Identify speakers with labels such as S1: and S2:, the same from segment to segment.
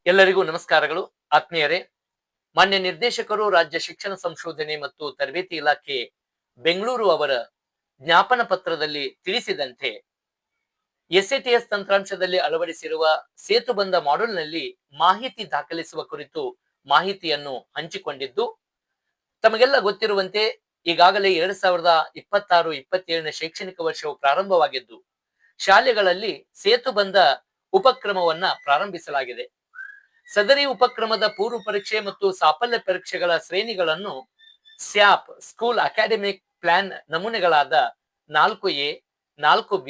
S1: ಎಲ್ಲರಿಗೂ ನಮಸ್ಕಾರಗಳು. ಆತ್ಮೀಯರೇ, ಮಾನ್ಯ ನಿರ್ದೇಶಕರು, ರಾಜ್ಯ ಶಿಕ್ಷಣ ಸಂಶೋಧನೆ ಮತ್ತು ತರಬೇತಿ ಇಲಾಖೆ ಬೆಂಗಳೂರು ಅವರ ಜ್ಞಾಪನ ಪತ್ರದಲ್ಲಿ ತಿಳಿಸಿದಂತೆ ಎಸ್ಎಟಿಎಸ್ ತಂತ್ರಾಂಶದಲ್ಲಿ ಅಳವಡಿಸಿರುವ ಸೇತುಬಂಧ ಮಾಡ್ಯೂಲ್ನಲ್ಲಿ ಮಾಹಿತಿ ದಾಖಲಿಸುವ ಕುರಿತು ಮಾಹಿತಿಯನ್ನು ಹಂಚಿಕೊಂಡಿದ್ದು, ತಮಗೆಲ್ಲ ಗೊತ್ತಿರುವಂತೆ ಈಗಾಗಲೇ 2026-27ನೇ ಶೈಕ್ಷಣಿಕ ವರ್ಷವು ಪ್ರಾರಂಭವಾಗಿದ್ದು ಶಾಲೆಗಳಲ್ಲಿ ಸೇತುಬಂಧ ಉಪಕ್ರಮವನ್ನ ಪ್ರಾರಂಭಿಸಲಾಗಿದೆ. ಸದರಿ ಉಪಕ್ರಮದ ಪೂರ್ವ ಪರೀಕ್ಷೆ ಮತ್ತು ಸಾಫಲ್ಯ ಪರೀಕ್ಷೆಗಳ ಶ್ರೇಣಿಗಳನ್ನು ಸ್ಯಾಪ್ ಸ್ಕೂಲ್ ಅಕಾಡೆಮಿಕ್ ಪ್ಲಾನ್ ನಮೂನೆಗಳಾದ 4A, 4B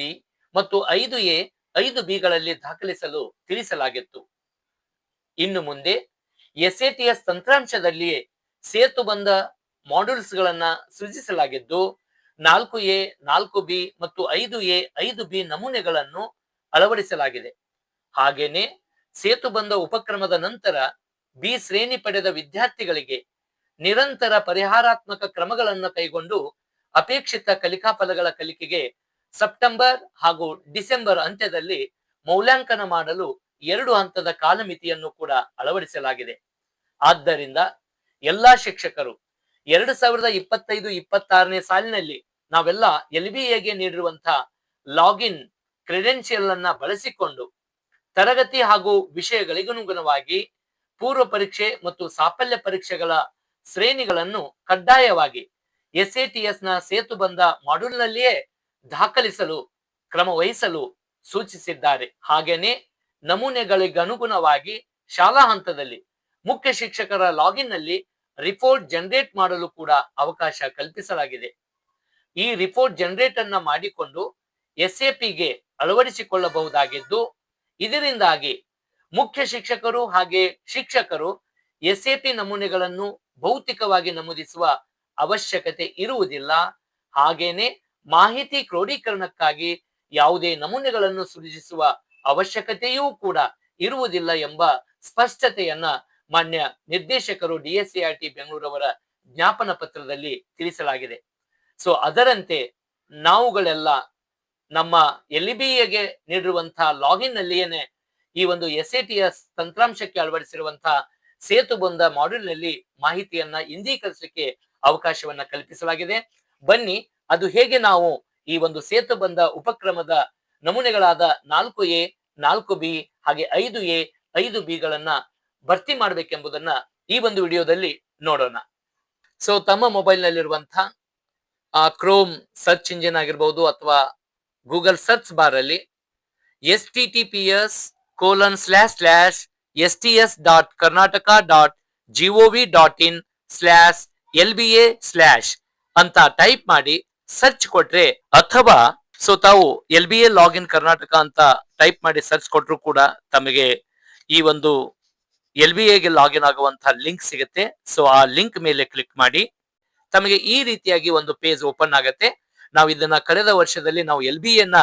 S1: ಮತ್ತು 5A, 5Bಗಳಲ್ಲಿ ದಾಖಲಿಸಲು ತಿಳಿಸಲಾಗಿತ್ತು. ಇನ್ನು ಮುಂದೆ ಎಸ್ಎಟಿಎಸ್ ತಂತ್ರಾಂಶದಲ್ಲಿಯೇ ಸೇತುಬಂಧ ಮಾಡ್ಯೂಲ್ಸ್ಗಳನ್ನ ಸೃಜಿಸಲಾಗಿದ್ದು 4A, 4B ಮತ್ತು 5A, 5B ನಮೂನೆಗಳನ್ನು ಅಳವಡಿಸಲಾಗಿದೆ. ಹಾಗೇನೆ ಸೇತುಬಂಧ ಉಪಕ್ರಮದ ನಂತರ ಬಿ ಶ್ರೇಣಿ ಪಡೆದ ವಿದ್ಯಾರ್ಥಿಗಳಿಗೆ ನಿರಂತರ ಪರಿಹಾರಾತ್ಮಕ ಕ್ರಮಗಳನ್ನು ಕೈಗೊಂಡು ಅಪೇಕ್ಷಿತ ಕಲಿಕಾ ಫಲಗಳ ಕಲಿಕೆಗೆ ಸೆಪ್ಟೆಂಬರ್ ಹಾಗೂ ಡಿಸೆಂಬರ್ ಅಂತ್ಯದಲ್ಲಿ ಮೌಲ್ಯಾಂಕನ ಮಾಡಲು 2 ಹಂತದ ಕಾಲಮಿತಿಯನ್ನು ಕೂಡ ಅಳವಡಿಸಲಾಗಿದೆ. ಆದ್ದರಿಂದ ಎಲ್ಲಾ ಶಿಕ್ಷಕರು 2025-26ನೇ ಸಾಲಿನಲ್ಲಿ ನಾವೆಲ್ಲ LBAಗೆ ನೀಡಿರುವಂತಹ ಲಾಗಿನ್ ಕ್ರೆಡೆನ್ಷಿಯಲ್ ಅನ್ನ ಬಳಸಿಕೊಂಡು ತರಗತಿ ಹಾಗೂ ವಿಷಯಗಳಿಗನುಗುಣವಾಗಿ ಪೂರ್ವ ಪರೀಕ್ಷೆ ಮತ್ತು ಸಾಫಲ್ಯ ಪರೀಕ್ಷೆಗಳ ಶ್ರೇಣಿಗಳನ್ನು ಕಡ್ಡಾಯವಾಗಿ ಎಸ್ಎಟಿಎಸ್ ನ ಸೇತುಬಂಧ ಮಾಡ್ಯೂಲ್ನಲ್ಲಿಯೇ ದಾಖಲಿಸಲು ಕ್ರಮ ವಹಿಸಲು ಸೂಚಿಸಿದ್ದಾರೆ. ಹಾಗೇನೆ ನಮೂನೆಗಳಿಗನುಗುಣವಾಗಿ ಶಾಲಾ ಹಂತದಲ್ಲಿ ಮುಖ್ಯ ಶಿಕ್ಷಕರ ಲಾಗಿನ್ ನಲ್ಲಿ ರಿಪೋರ್ಟ್ ಜನರೇಟ್ ಮಾಡಲು ಕೂಡ ಅವಕಾಶ ಕಲ್ಪಿಸಲಾಗಿದೆ. ಈ ರಿಪೋರ್ಟ್ ಜನರೇಟ್ ಅನ್ನ ಮಾಡಿಕೊಂಡು ಎಸ್ಎಪಿಗೆ ಅಳವಡಿಸಿಕೊಳ್ಳಬಹುದಾಗಿದ್ದು, ಇದರಿಂದಾಗಿ ಮುಖ್ಯ ಶಿಕ್ಷಕರು ಹಾಗೆ ಶಿಕ್ಷಕರು ಎಸ್ಎಪಿ ನಮೂನೆಗಳನ್ನು ಭೌತಿಕವಾಗಿ ನಮೂದಿಸುವ ಅವಶ್ಯಕತೆ ಇರುವುದಿಲ್ಲ. ಹಾಗೇನೆ ಮಾಹಿತಿ ಕ್ರೋಢೀಕರಣಕ್ಕಾಗಿ ಯಾವುದೇ ನಮೂನೆಗಳನ್ನು ಸೃಜಿಸುವ ಅವಶ್ಯಕತೆಯೂ ಕೂಡ ಇರುವುದಿಲ್ಲ ಎಂಬ ಸ್ಪಷ್ಟತೆಯನ್ನ ಮಾನ್ಯ ನಿರ್ದೇಶಕರು ಡಿಎಸ್ಸಿಆರ್ಟಿ ಬೆಂಗಳೂರವರ ಜ್ಞಾಪನ ಪತ್ರದಲ್ಲಿ ತಿಳಿಸಲಾಗಿದೆ. ಸೊ ಅದರಂತೆ ನಾವುಗಳೆಲ್ಲ ನಮ್ಮ LBAಗೆ ನೀಡಿರುವಂತಹ ಲಾಗಿನ್ ನಲ್ಲಿಯೇನೆ ಈ ಒಂದು ಎಸ್ಎಟಿಎಸ್ ತಂತ್ರಾಂಶಕ್ಕೆ ಅಳವಡಿಸಿರುವಂತಹ ಸೇತುಬಂಧ ಮಾಡ್ಯೂಲ್ ನಲ್ಲಿ ಮಾಹಿತಿಯನ್ನ ಇಂದೀಕರಿಸಲಿಕ್ಕೆ ಅವಕಾಶವನ್ನ ಕಲ್ಪಿಸಲಾಗಿದೆ. ಬನ್ನಿ, ಅದು ಹೇಗೆ ನಾವು ಈ ಒಂದು ಸೇತುಬಂಧ ಉಪಕ್ರಮದ ನಮೂನೆಗಳಾದ 4A, 4B ಹಾಗೆ 5A, 5Bಗಳನ್ನ ಭರ್ತಿ ಮಾಡಬೇಕೆಂಬುದನ್ನ ಈ ಒಂದು ವಿಡಿಯೋದಲ್ಲಿ ನೋಡೋಣ. ಸೊ ತಮ್ಮ ಮೊಬೈಲ್ ನಲ್ಲಿರುವಂತಹ ಕ್ರೋಮ್ ಸರ್ಚ್ ಇಂಜಿನ್ ಆಗಿರ್ಬೋದು ಅಥವಾ ಗೂಗಲ್ ಸರ್ಚ್ ಬಾರ್ ಅಲ್ಲಿ https://sts.karnataka.gov.in/LBA/ ಅಂತ ಟೈಪ್ ಮಾಡಿ ಸರ್ಚ್ ಕೊಟ್ರೆ, ಅಥವಾ ಸೊ ತಾವು LBA ಲಾಗಿನ್ ಕರ್ನಾಟಕ ಅಂತ ಟೈಪ್ ಮಾಡಿ ಸರ್ಚ್ ಕೊಟ್ರು ಕೂಡ ತಮಗೆ ಈ ಒಂದು LBAಗೆ ಲಾಗಿನ್ ಆಗುವಂತಹ ಲಿಂಕ್ ಸಿಗುತ್ತೆ. ಸೊ ಆ ಲಿಂಕ್ ಮೇಲೆ ಕ್ಲಿಕ್ ಮಾಡಿ ತಮಗೆ ಈ ರೀತಿಯಾಗಿ ಒಂದು ಪೇಜ್ ಓಪನ್ ಆಗುತ್ತೆ. ನಾವು ಇದನ್ನ ಕಳೆದ ವರ್ಷದಲ್ಲಿ ನಾವು LBAನ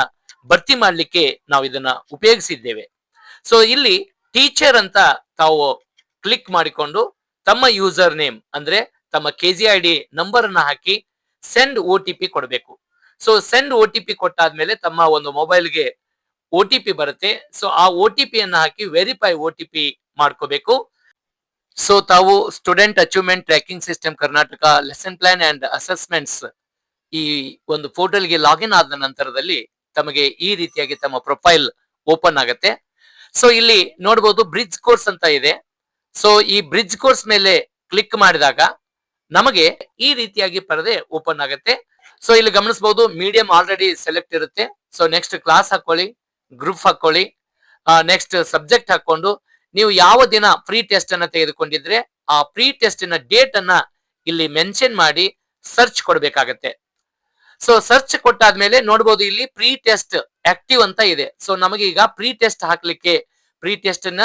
S1: ಭರ್ತಿ ಮಾಡ್ಲಿಕ್ಕೆ ನಾವು ಇದನ್ನ ಉಪಯೋಗಿಸಿದ್ದೇವೆ. ಸೊ ಇಲ್ಲಿ ಟೀಚರ್ ಅಂತ ತಾವು ಕ್ಲಿಕ್ ಮಾಡಿಕೊಂಡು ತಮ್ಮ ಯೂಸರ್ ನೇಮ್ ಅಂದ್ರೆ ತಮ್ಮ KGID ನಂಬರ್ ಅನ್ನ ಹಾಕಿ ಸೆಂಡ್ OTP ಕೊಡಬೇಕು. ಸೊ ಸೆಂಡ್ OTP ಕೊಟ್ಟಾದ್ಮೇಲೆ ತಮ್ಮ ಒಂದು ಮೊಬೈಲ್ಗೆ OTP ಬರುತ್ತೆ. ಸೊ ಆ OTP ಅನ್ನ ಹಾಕಿ ವೆರಿಫೈ OTP ಮಾಡ್ಕೋಬೇಕು. ಸೊ ತಾವು student achievement tracking system Karnataka lesson plan and assessments ಈ ಒಂದು ಪೋರ್ಟಲ್ಗೆ ಲಾಗಿನ್ ಆದ ನಂತರದಲ್ಲಿ ತಮಗೆ ಈ ರೀತಿಯಾಗಿ ತಮ್ಮ ಪ್ರೊಫೈಲ್ ಓಪನ್ ಆಗುತ್ತೆ. ಸೊ ಇಲ್ಲಿ ನೋಡಬಹುದು ಬ್ರಿಡ್ಜ್ ಕೋರ್ಸ್ ಅಂತ ಇದೆ. ಸೊ ಈ ಬ್ರಿಡ್ಜ್ ಕೋರ್ಸ್ ಮೇಲೆ ಕ್ಲಿಕ್ ಮಾಡಿದಾಗ ನಮಗೆ ಈ ರೀತಿಯಾಗಿ ಪರದೆ ಓಪನ್ ಆಗುತ್ತೆ. ಸೊ ಇಲ್ಲಿ ಗಮನಿಸಬಹುದು ಮೀಡಿಯಂ ಆಲ್ರೆಡಿ ಸೆಲೆಕ್ಟ್ ಇರುತ್ತೆ. ಸೊ ನೆಕ್ಸ್ಟ್ ಕ್ಲಾಸ್ ಹಾಕೊಳ್ಳಿ, ಗ್ರೂಪ್ ಹಾಕೊಳ್ಳಿ, ನೆಕ್ಸ್ಟ್ ಸಬ್ಜೆಕ್ಟ್ ಹಾಕೊಂಡು ನೀವು ಯಾವ ದಿನ ಪ್ರೀ ಟೆಸ್ಟ್ ಅನ್ನ ತೆಗೆದುಕೊಂಡಿದ್ರೆ ಆ ಪ್ರೀ ಟೆಸ್ಟಿನ ಡೇಟ್ ಅನ್ನ ಇಲ್ಲಿ ಮೆನ್ಷನ್ ಮಾಡಿ ಸರ್ಚ್ ಕೊಡ್ಬೇಕಾಗತ್ತೆ. ಸೊ ಸರ್ಚ್ ಕೊಟ್ಟಾದ್ಮೇಲೆ ನೋಡಬಹುದು ಇಲ್ಲಿ ಪ್ರೀ ಟೆಸ್ಟ್ ಆಕ್ಟಿವ್ ಅಂತ ಇದೆ. ಸೊ ನಮಗೆ ಈಗ ಪ್ರೀ ಟೆಸ್ಟ್ ಹಾಕ್ಲಿಕ್ಕೆ ಪ್ರೀ ಟೆಸ್ಟ್ ನ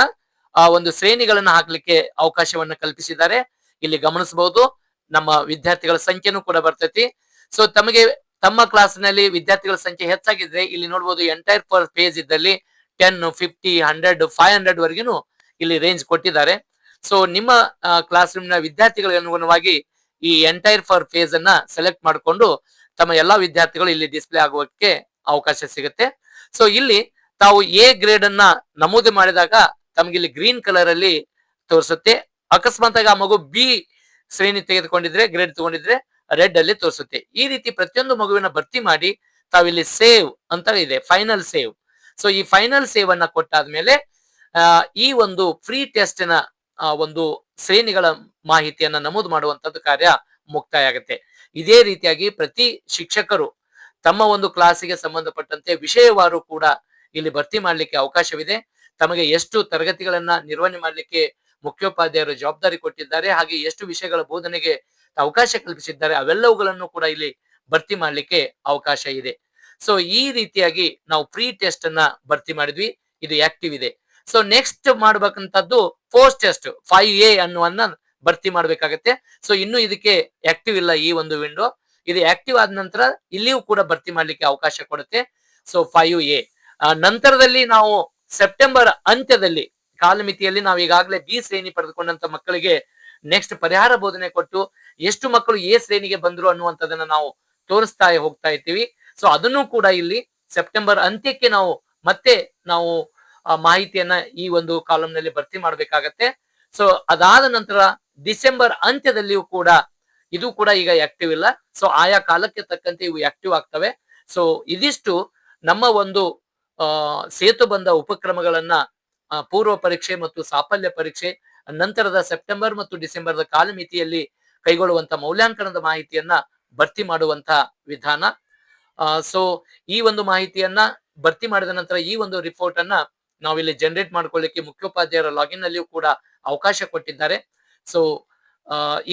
S1: ಒಂದು ಶ್ರೇಣಿಗಳನ್ನ ಹಾಕ್ಲಿಕ್ಕೆ ಅವಕಾಶವನ್ನ ಕಲ್ಪಿಸಿದ್ದಾರೆ. ಇಲ್ಲಿ ಗಮನಿಸಬಹುದು ನಮ್ಮ ವಿದ್ಯಾರ್ಥಿಗಳ ಸಂಖ್ಯೆನೂ ಕೂಡ ಬರ್ತೈತಿ. ಸೊ ತಮಗೆ ತಮ್ಮ ಕ್ಲಾಸ್ ನಲ್ಲಿ ವಿದ್ಯಾರ್ಥಿಗಳ ಸಂಖ್ಯೆ ಹೆಚ್ಚಾಗಿದ್ರೆ ಇಲ್ಲಿ ನೋಡಬಹುದು ಎಂಟೈರ್ ಪರ್ ಪೇಜ್ ಇದ್ದಲ್ಲಿ 10, 50, 100, 500 ವರೆಗೂ ಇಲ್ಲಿ ರೇಂಜ್ ಕೊಟ್ಟಿದ್ದಾರೆ. ಸೊ ನಿಮ್ಮ ಕ್ಲಾಸ್ ರೂಮ್ ನ ವಿದ್ಯಾರ್ಥಿಗಳಿಗೆ ಅನುಗುಣವಾಗಿ ಈ ಎಂಟೈರ್ ಫರ್ ಪೇಜ್ ಅನ್ನ ಸೆಲೆಕ್ಟ್ ಮಾಡಿಕೊಂಡು ತಮ್ಮ ಎಲ್ಲಾ ವಿದ್ಯಾರ್ಥಿಗಳು ಇಲ್ಲಿ ಡಿಸ್ಪ್ಲೇ ಆಗೋಕೆ ಅವಕಾಶ ಸಿಗುತ್ತೆ. ಸೊ ಇಲ್ಲಿ ತಾವು ಎ ಗ್ರೇಡ್ ಅನ್ನ ನಮೂದು ಮಾಡಿದಾಗ ತಮಗೆ ಇಲ್ಲಿ ಗ್ರೀನ್ ಕಲರ್ ಅಲ್ಲಿ ತೋರಿಸುತ್ತೆ. ಅಕಸ್ಮಾತ್ ಆಗಿ ಆ ಮಗು ಬಿ ಶ್ರೇಣಿ ತೆಗೆದುಕೊಂಡಿದ್ರೆ, ಗ್ರೇಡ್ ತಗೊಂಡಿದ್ರೆ ರೆಡ್ ಅಲ್ಲಿ ತೋರಿಸುತ್ತೆ. ಈ ರೀತಿ ಪ್ರತಿಯೊಂದು ಮಗುವಿನ ಭರ್ತಿ ಮಾಡಿ ತಾವಿಲ್ಲಿ ಸೇವ್ ಅಂತ ಇದೆ, ಫೈನಲ್ ಸೇವ್. ಸೊ ಈ ಫೈನಲ್ ಸೇವ್ ಅನ್ನ ಕೊಟ್ಟಾದ್ಮೇಲೆ ಈ ಒಂದು ಫ್ರೀ ಟೆಸ್ಟ್ ನ ಒಂದು ಶ್ರೇಣಿಗಳ ಮಾಹಿತಿಯನ್ನ ನಮೂದು ಮಾಡುವಂತದ್ದು ಕಾರ್ಯ ಮುಕ್ತಾಯ ಆಗುತ್ತೆ. ಇದೇ ರೀತಿಯಾಗಿ ಪ್ರತಿ ಶಿಕ್ಷಕರು ತಮ್ಮ ಒಂದು ಕ್ಲಾಸಿಗೆ ಸಂಬಂಧಪಟ್ಟಂತೆ ವಿಷಯವಾರು ಕೂಡ ಇಲ್ಲಿ ಭರ್ತಿ ಮಾಡ್ಲಿಕ್ಕೆ ಅವಕಾಶವಿದೆ. ತಮಗೆ ಎಷ್ಟು ತರಗತಿಗಳನ್ನ ನಿರ್ವಹಣೆ ಮಾಡ್ಲಿಕ್ಕೆ ಮುಖ್ಯೋಪಾಧ್ಯಾಯರು ಜವಾಬ್ದಾರಿ ಕೊಟ್ಟಿದ್ದಾರೆ, ಹಾಗೆ ಎಷ್ಟು ವಿಷಯಗಳ ಬೋಧನೆಗೆ ಅವಕಾಶ ಕಲ್ಪಿಸಿದ್ದಾರೆ, ಅವೆಲ್ಲವುಗಳನ್ನು ಕೂಡ ಇಲ್ಲಿ ಭರ್ತಿ ಮಾಡ್ಲಿಕ್ಕೆ ಅವಕಾಶ ಇದೆ. ಸೊ ಈ ರೀತಿಯಾಗಿ ನಾವು ಪ್ರೀ ಟೆಸ್ಟ್ ಅನ್ನ ಭರ್ತಿ ಮಾಡಿದ್ವಿ. ಇದು ಆಕ್ಟಿವ್ ಇದೆ. ಸೊ ನೆಕ್ಸ್ಟ್ ಮಾಡ್ಬೇಕಂತದ್ದು ಪೋಸ್ಟ್ ಟೆಸ್ಟ್ 5A ಅನ್ನುವನ್ನ ಭರ್ತಿ ಮಾಡ್ಬೇಕಾಗತ್ತೆ. ಸೊ ಇನ್ನು ಇದಕ್ಕೆ ಆಕ್ಟಿವ್ ಇಲ್ಲ ಈ ಒಂದು ವಿಂಡೋ. ಇದು ಆಕ್ಟಿವ್ ಆದ ನಂತರ ಇಲ್ಲಿಯೂ ಕೂಡ ಭರ್ತಿ ಮಾಡ್ಲಿಕ್ಕೆ ಅವಕಾಶ ಕೊಡುತ್ತೆ. ಸೊ 5A ನಂತರದಲ್ಲಿ ನಾವು ಸೆಪ್ಟೆಂಬರ್ ಅಂತ್ಯದಲ್ಲಿ ಕಾಲಮಿತಿಯಲ್ಲಿ ನಾವು ಈಗಾಗಲೇ ಬಿ ಶ್ರೇಣಿ ಪಡೆದುಕೊಂಡಂತ ಮಕ್ಕಳಿಗೆ ನೆಕ್ಸ್ಟ್ ಪರಿಹಾರ ಬೋಧನೆ ಕೊಟ್ಟು ಎಷ್ಟು ಮಕ್ಕಳು ಎ ಶ್ರೇಣಿಗೆ ಬಂದ್ರು ಅನ್ನುವಂಥದ್ದನ್ನ ನಾವು ತೋರಿಸ್ತಾ ಹೋಗ್ತಾ ಇರ್ತೀವಿ. ಸೊ ಅದನ್ನು ಕೂಡ ಇಲ್ಲಿ ಸೆಪ್ಟೆಂಬರ್ ಅಂತ್ಯಕ್ಕೆ ಮತ್ತೆ ನಾವು ಮಾಹಿತಿಯನ್ನ ಈ ಒಂದು ಕಾಲಮ್ ನಲ್ಲಿ ಭರ್ತಿ ಮಾಡ್ಬೇಕಾಗತ್ತೆ. ಸೊ ಅದಾದ ನಂತರ ಡಿಸೆಂಬರ್ ಅಂತ್ಯದಲ್ಲಿಯೂ ಕೂಡ ಇದು ಕೂಡ ಈಗ ಆಕ್ಟಿವ್ ಇಲ್ಲ. ಸೊ ಆಯಾ ಕಾಲಕ್ಕೆ ತಕ್ಕಂತೆ ಇವು ಆಕ್ಟಿವ್ ಆಗ್ತವೆ. ಸೊ ಇದಿಷ್ಟು ನಮ್ಮ ಒಂದು ಸೇತುಬಂಧ ಉಪಕ್ರಮಗಳನ್ನ ಪೂರ್ವ ಪರೀಕ್ಷೆ ಮತ್ತು ಸಾಫಲ್ಯ ಪರೀಕ್ಷೆ ನಂತರದ ಸೆಪ್ಟೆಂಬರ್ ಮತ್ತು ಡಿಸೆಂಬರ್ದ ಕಾಲಮಿತಿಯಲ್ಲಿ ಕೈಗೊಳ್ಳುವಂತ ಮೌಲ್ಯಾಂಕನದ ಮಾಹಿತಿಯನ್ನ ಭರ್ತಿ ಮಾಡುವಂತ ವಿಧಾನ. ಸೊ ಈ ಒಂದು ಮಾಹಿತಿಯನ್ನ ಭರ್ತಿ ಮಾಡಿದ ನಂತರ ಈ ಒಂದು ರಿಪೋರ್ಟ್ ಅನ್ನ ನಾವಿಲ್ಲಿ ಜನರೇಟ್ ಮಾಡ್ಕೊಳ್ಳಿಕ್ಕೆ ಮುಖ್ಯೋಪಾಧ್ಯಾಯರ ಲಾಗಿನ್ ನಲ್ಲಿಯೂ ಕೂಡ ಅವಕಾಶ ಕೊಟ್ಟಿದ್ದಾರೆ. ಸೊ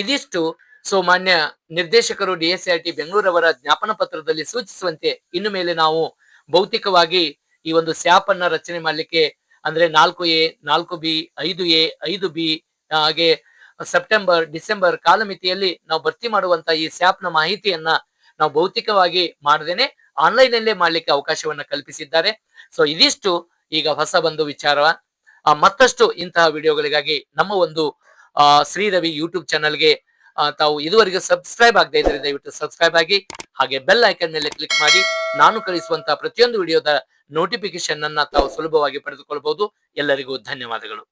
S1: ಇದಿಷ್ಟು. ಸೊ ಮಾನ್ಯ ನಿರ್ದೇಶಕರು DSCRT ಬೆಂಗಳೂರವರ ಜ್ಞಾಪನ ಪತ್ರದಲ್ಲಿ ಸೂಚಿಸುವಂತೆ ಇನ್ನು ಮೇಲೆ ನಾವು ಭೌತಿಕವಾಗಿ ಈ ಒಂದು ಸ್ಯಾಪ್ ಅನ್ನ ರಚನೆ ಮಾಡ್ಲಿಕ್ಕೆ ಅಂದ್ರೆ 4A, 4B, 5A, 5B ಹಾಗೆ ಸೆಪ್ಟೆಂಬರ್ ಡಿಸೆಂಬರ್ ಕಾಲಮಿತಿಯಲ್ಲಿ ನಾವು ಭರ್ತಿ ಮಾಡುವಂತ ಈ ಸ್ಯಾಪ್ ನ ಮಾಹಿತಿಯನ್ನ ನಾವು ಭೌತಿಕವಾಗಿ ಮಾಡದೇನೆ ಆನ್ಲೈನ್ ಅಲ್ಲೇ ಮಾಡ್ಲಿಕ್ಕೆ ಅವಕಾಶವನ್ನ ಕಲ್ಪಿಸಿದ್ದಾರೆ. ಸೊ ಇದಿಷ್ಟು ಈಗ ಹೊಸ ಬಂದು ವಿಚಾರ. ಮತ್ತಷ್ಟು ಇಂತಹ ವಿಡಿಯೋಗಳಿಗಾಗಿ ನಮ್ಮ ಒಂದು ಶ್ರೀರವಿ ಯೂಟ್ಯೂಬ್ ಚಾನಲ್ಗೆ ತಾವು ಇದುವರೆಗೆ ಸಬ್ಸ್ಕ್ರೈಬ್ ಆಗದೆ ಇದ್ರೆ ದಯವಿಟ್ಟು ಸಬ್ಸ್ಕ್ರೈಬ್ ಆಗಿ, ಹಾಗೆ ಬೆಲ್ ಐಕನ್ ಮೇಲೆ ಕ್ಲಿಕ್ ಮಾಡಿ ನಾನು ಕಳಿಸುವಂತಹ ಪ್ರತಿಯೊಂದು ವಿಡಿಯೋದ ನೋಟಿಫಿಕೇಶನ್ ಅನ್ನ ತಾವು ಸುಲಭವಾಗಿ ಪಡೆದುಕೊಳ್ಳಬಹುದು. ಎಲ್ಲರಿಗೂ ಧನ್ಯವಾದಗಳು.